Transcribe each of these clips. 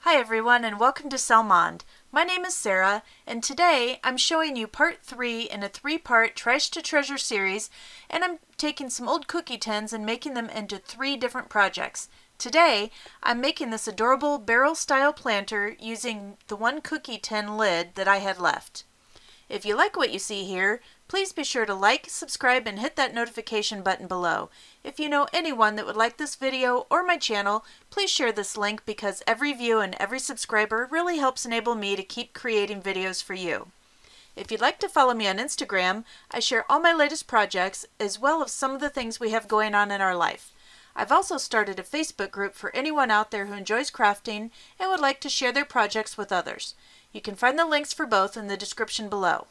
Hi everyone and welcome to Selmond. My name is Sarah and today I'm showing you part 3 in a 3-part Trash to Treasure series, and I'm taking some old cookie tins and making them into 3 different projects. Today I'm making this adorable barrel style planter using the one cookie tin lid that I had left. If you like what you see here, please be sure to like, subscribe, and hit that notification button below. If you know anyone that would like this video or my channel, please share this link because every view and every subscriber really helps enable me to keep creating videos for you. If you'd like to follow me on Instagram, I share all my latest projects as well as some of the things we have going on in our life. I've also started a Facebook group for anyone out there who enjoys crafting and would like to share their projects with others. You can find the links for both in the description below.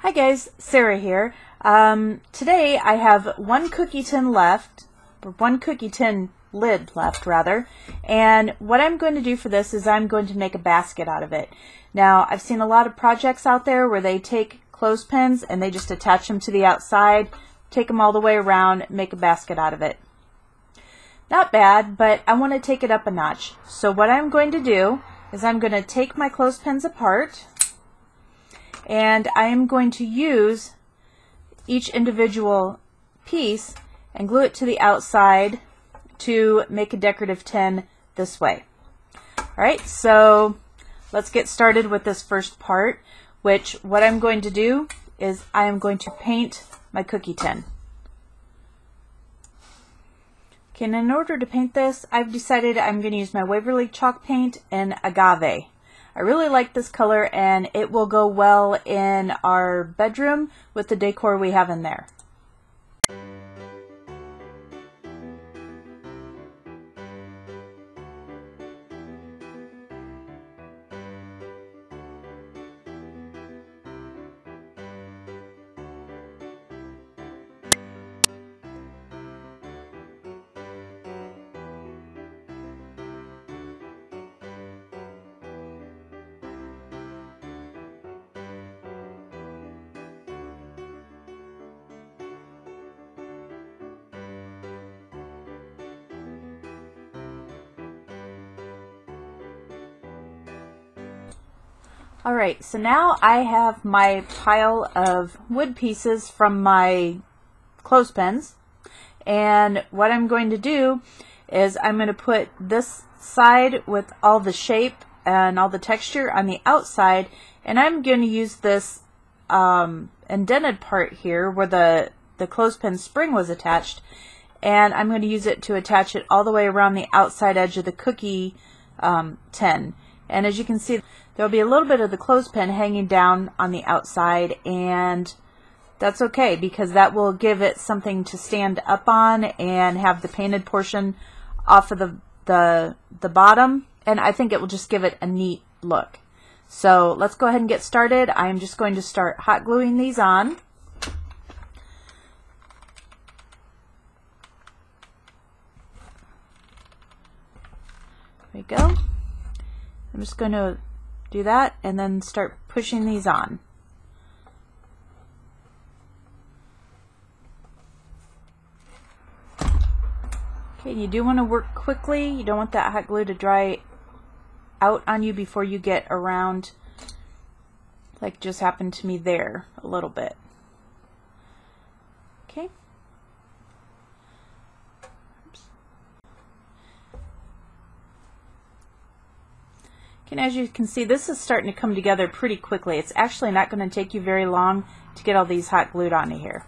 Hi guys, Sarah here. Today I have one cookie tin left, or one cookie tin lid left rather, and what I'm going to do for this is I'm going to make a basket out of it. Now I've seen a lot of projects out there where they take clothespins and they just attach them to the outside, take them all the way around, make a basket out of it. Not bad, but I want to take it up a notch. So what I'm going to do is I'm going to take my clothespins apart, and I am going to use each individual piece and glue it to the outside to make a decorative tin this way. Alright, so let's get started with this first part, which what I'm going to do is I am going to paint my cookie tin. Okay, and in order to paint this, I've decided I'm going to use my Waverly chalk paint in Agave. I really like this color and it will go well in our bedroom with the decor we have in there. Alright, so now I have my pile of wood pieces from my clothespins, and what I'm going to do is I'm going to put this side with all the shape and all the texture on the outside, and I'm going to use this indented part here where the clothespin spring was attached, and I'm going to use it to attach it all the way around the outside edge of the cookie tin. And as you can see, there'll be a little bit of the clothespin hanging down on the outside, and that's okay because that will give it something to stand up on and have the painted portion off of the bottom, and I think it will just give it a neat look. So let's go ahead and get started. I'm just going to start hot gluing these on. There we go. I'm just going to do that and then start pushing these on. Okay, you do want to work quickly. You don't want that hot glue to dry out on you before you get around, like just happened to me there a little bit. Okay. And as you can see, this is starting to come together pretty quickly. It's actually not going to take you very long to get all these hot glued onto here.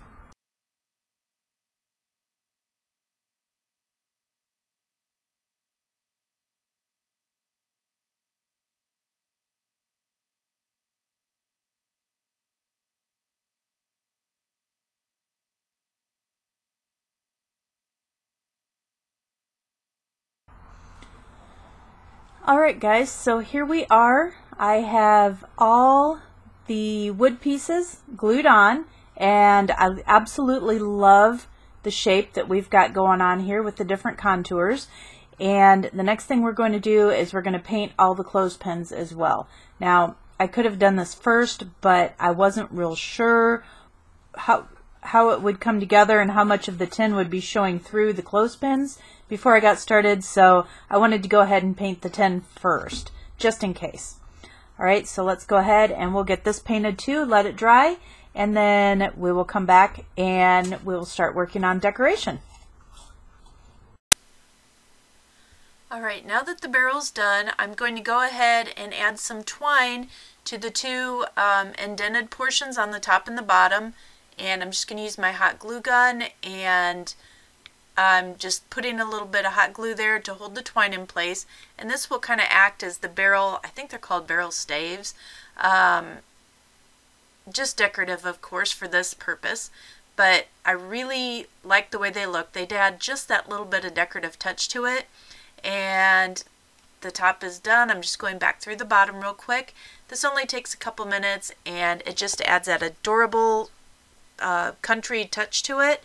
Alright guys, so here we are. I have all the wood pieces glued on, and I absolutely love the shape that we've got going on here with the different contours. And the next thing we're going to do is we're going to paint all the clothespins as well. Now, I could have done this first, but I wasn't real sure how it would come together and how much of the tin would be showing through the clothespins before I got started, so I wanted to go ahead and paint the tin first, just in case. Alright, so let's go ahead and we'll get this painted too, let it dry, and then we will come back and we will start working on decoration. Alright, now that the barrel's done, I'm going to go ahead and add some twine to the two indented portions on the top and the bottom. And I'm just going to use my hot glue gun, and I'm just putting a little bit of hot glue there to hold the twine in place. And this will kind of act as the barrel, I think they're called barrel staves. Just decorative, of course, for this purpose. But I really like the way they look. They add just that little bit of decorative touch to it. And the top is done. I'm just going back through the bottom real quick. This only takes a couple minutes, and it just adds that adorable country touch to it.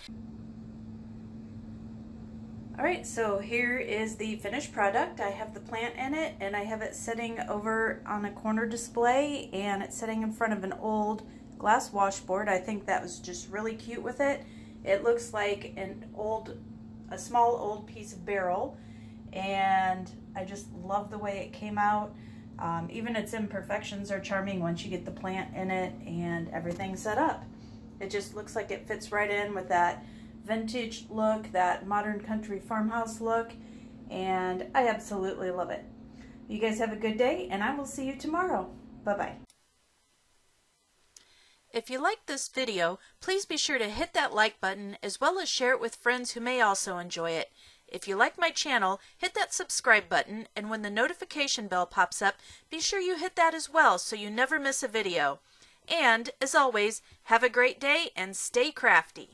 Alright, so here is the finished product. I have the plant in it, and I have it sitting over on a corner display, and it's sitting in front of an old glass washboard. I think that was just really cute with it. It looks like a small old piece of barrel, and I just love the way it came out. Even its imperfections are charming once you get the plant in it and everything set up. It just looks like it fits right in with that vintage look, that modern country farmhouse look, and I absolutely love it. You guys have a good day, and I will see you tomorrow. Bye-bye. If you liked this video, please be sure to hit that like button as well as share it with friends who may also enjoy it. If you like my channel, hit that subscribe button, and when the notification bell pops up, be sure you hit that as well so you never miss a video. And, as always, have a great day and stay crafty.